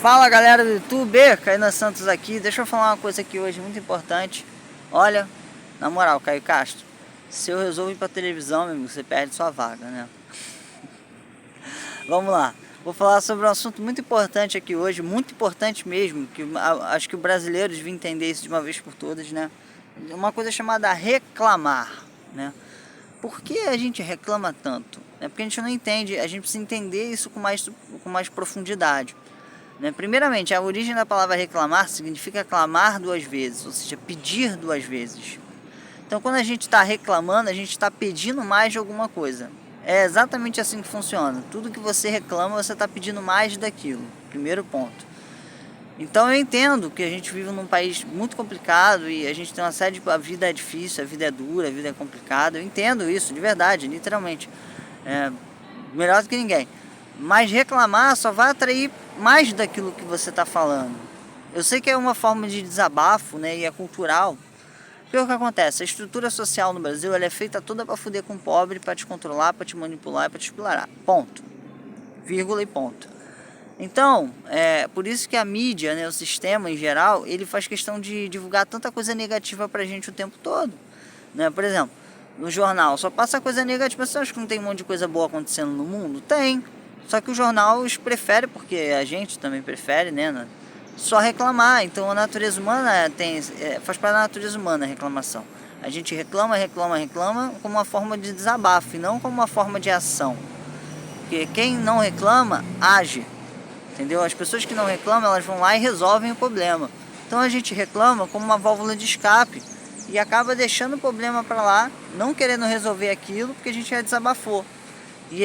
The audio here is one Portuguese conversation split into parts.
Fala galera do YouTube, Caína Santos aqui. Deixa eu falar uma coisa aqui hoje muito importante. Olha, na moral, Caio Castro, se eu resolvo ir pra televisão, meu amigo, você perde sua vaga, né? Vamos lá, vou falar sobre um assunto muito importante aqui hoje, muito importante mesmo, que acho que os brasileiros deviam entender isso de uma vez por todas, né? Uma coisa chamada reclamar, né? Por que a gente reclama tanto? É porque a gente não entende, a gente precisa entender isso com mais profundidade. Né? Primeiramente, a origem da palavra reclamar significa clamar duas vezes, ou seja, pedir duas vezes. Então, quando a gente está reclamando, a gente está pedindo mais de alguma coisa. É exatamente assim que funciona. Tudo que você reclama, você está pedindo mais daquilo. Primeiro ponto. Então, eu entendo que a gente vive num país muito complicado e a gente tem uma série de... A vida é difícil, a vida é dura, a vida é complicada. Eu entendo isso, de verdade, literalmente. É melhor do que ninguém. Mas reclamar só vai atrair mais daquilo que você está falando. Eu sei que é uma forma de desabafo, né, e é cultural. Porque o que acontece? A estrutura social no Brasil ela é feita toda para foder com o pobre, para te controlar, para te manipular e para te explorar. Ponto. Vírgula e ponto. Então, por isso que a mídia, né, o sistema em geral, ele faz questão de divulgar tanta coisa negativa pra gente o tempo todo. Né? Por exemplo, no jornal só passa coisa negativa. Você acha que não tem um monte de coisa boa acontecendo no mundo? Tem. Só que o jornal prefere, porque a gente também prefere, né? Só reclamar. Então a natureza humana faz parte da natureza humana a reclamação. A gente reclama como uma forma de desabafo e não como uma forma de ação. Porque quem não reclama, age. Entendeu? As pessoas que não reclamam, elas vão lá e resolvem o problema. Então a gente reclama como uma válvula de escape e acaba deixando o problema para lá, não querendo resolver aquilo porque a gente já desabafou. E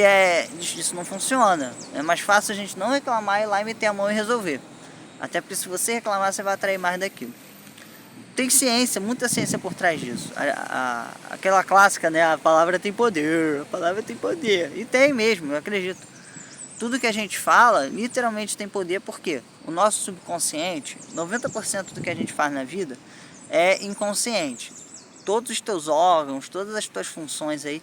isso não funciona. É mais fácil a gente não reclamar e ir lá e meter a mão e resolver. Até porque se você reclamar, você vai atrair mais daquilo. Tem ciência, muita ciência por trás disso. Aquela clássica, né? A palavra tem poder, a palavra tem poder. E tem mesmo, eu acredito. Tudo que a gente fala, literalmente tem poder, porque o nosso subconsciente, 90% do que a gente faz na vida é inconsciente. Todos os teus órgãos, todas as tuas funções aí,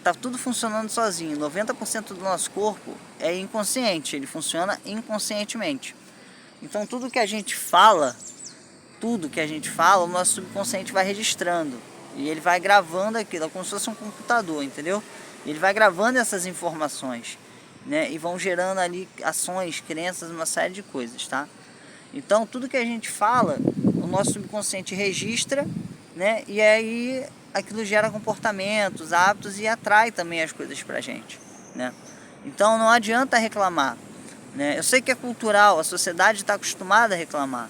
tá tudo funcionando sozinho. 90% do nosso corpo é inconsciente, ele funciona inconscientemente. Então tudo que a gente fala, o nosso subconsciente vai registrando. E ele vai gravando aquilo, é como se fosse um computador, entendeu? Ele vai gravando essas informações, né? E vão gerando ali ações, crenças, uma série de coisas, tá? Então tudo que a gente fala, o nosso subconsciente registra, né? E aí aquilo gera comportamentos, hábitos e atrai também as coisas pra gente, né? Então não adianta reclamar, né? Eu sei que é cultural, a sociedade está acostumada a reclamar,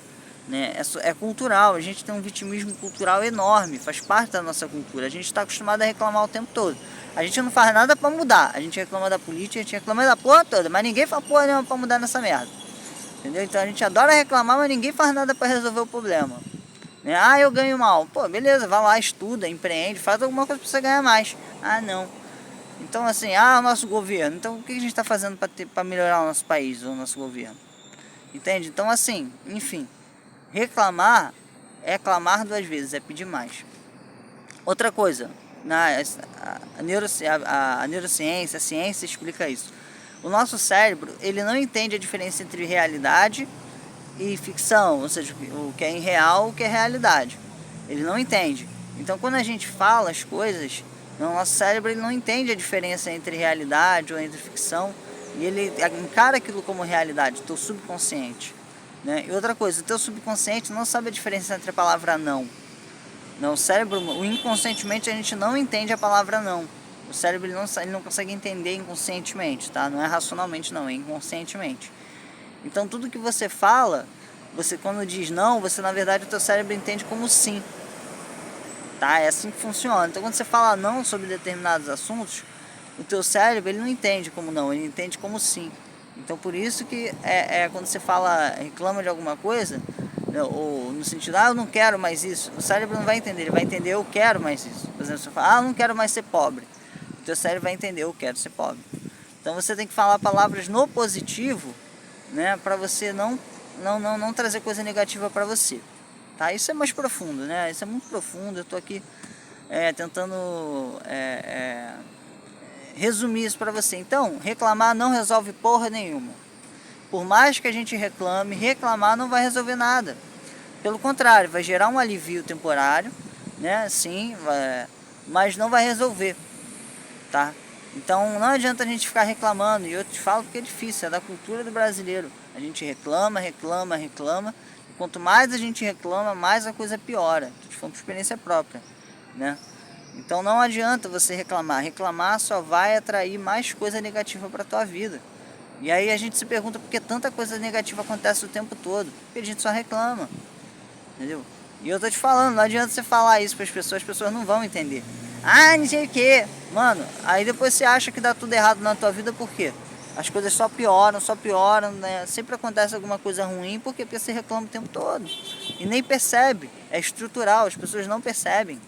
né? É cultural, a gente tem um vitimismo cultural enorme, faz parte da nossa cultura. A gente está acostumado a reclamar o tempo todo. A gente não faz nada para mudar. A gente reclama da política, a gente reclama da porra toda, mas ninguém faz porra nenhuma para mudar nessa merda. Entendeu? Então a gente adora reclamar, mas ninguém faz nada para resolver o problema. Né? Ah, eu ganho mal. Pô, beleza, vai lá, estuda, empreende, faz alguma coisa para você ganhar mais. Ah, não. Então assim, o nosso governo. Então o que a gente está fazendo para melhorar o nosso país, o nosso governo? Entende? Então assim, enfim, reclamar é clamar duas vezes, é pedir mais. Outra coisa, a neurociência, a ciência explica isso. O nosso cérebro, ele não entende a diferença entre realidade e ficção, ou seja, o que é irreal, o que é realidade. Ele não entende. Então, quando a gente fala as coisas, o nosso cérebro ele não entende a diferença entre realidade ou entre ficção, e ele encara aquilo como realidade, teu subconsciente. Né? E outra coisa, o teu subconsciente não sabe a diferença entre a palavra não. Não, o cérebro, inconscientemente a gente não entende a palavra não. O cérebro ele não consegue entender inconscientemente, tá? Não é racionalmente não, é inconscientemente. Então tudo que você fala, você quando diz não, você na verdade o teu cérebro entende como sim. Tá? É assim que funciona. Então quando você fala não sobre determinados assuntos, o teu cérebro ele não entende como não, ele entende como sim. Então por isso que quando você fala, reclama de alguma coisa, ou no sentido, eu não quero mais isso, o cérebro não vai entender, ele vai entender eu quero mais isso. Por exemplo, você fala, eu não quero mais ser pobre, o teu cérebro vai entender eu quero ser pobre. Então você tem que falar palavras no positivo, né, para você não trazer coisa negativa para você. Tá? Isso é mais profundo, né? Isso é muito profundo, eu tô aqui tentando resumir isso para você. Então, reclamar não resolve porra nenhuma. Por mais que a gente reclame, reclamar não vai resolver nada. Pelo contrário, vai gerar um alívio temporário, né? Sim, mas não vai resolver, tá? Então não adianta a gente ficar reclamando, e eu te falo porque é difícil, é da cultura do brasileiro. A gente reclama, reclama, reclama, e quanto mais a gente reclama, mais a coisa piora. Tô te falando por experiência própria, né? Então não adianta você reclamar, reclamar só vai atrair mais coisa negativa para tua vida. E aí a gente se pergunta por que tanta coisa negativa acontece o tempo todo, porque a gente só reclama. Entendeu? E eu tô te falando, não adianta você falar isso para as pessoas não vão entender. Ah, não sei o que. Mano, aí depois você acha que dá tudo errado na tua vida, por quê? As coisas só pioram, né? Sempre acontece alguma coisa ruim, porque você reclama o tempo todo. E nem percebe, é estrutural, as pessoas não percebem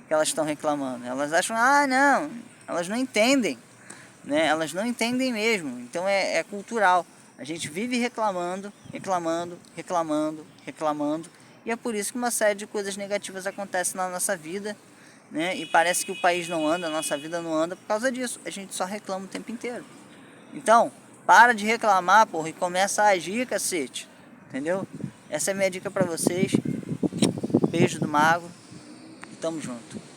que elas estão reclamando. Elas acham, ah, não, elas não entendem, né? Elas não entendem mesmo, então é cultural. A gente vive reclamando, reclamando, reclamando, reclamando, e é por isso que uma série de coisas negativas acontecem na nossa vida, né? E parece que o país não anda, a nossa vida não anda por causa disso. A gente só reclama o tempo inteiro. Então, para de reclamar, porra, e começa a agir, cacete. Entendeu? Essa é a minha dica pra vocês. Beijo do Mago e tamo junto.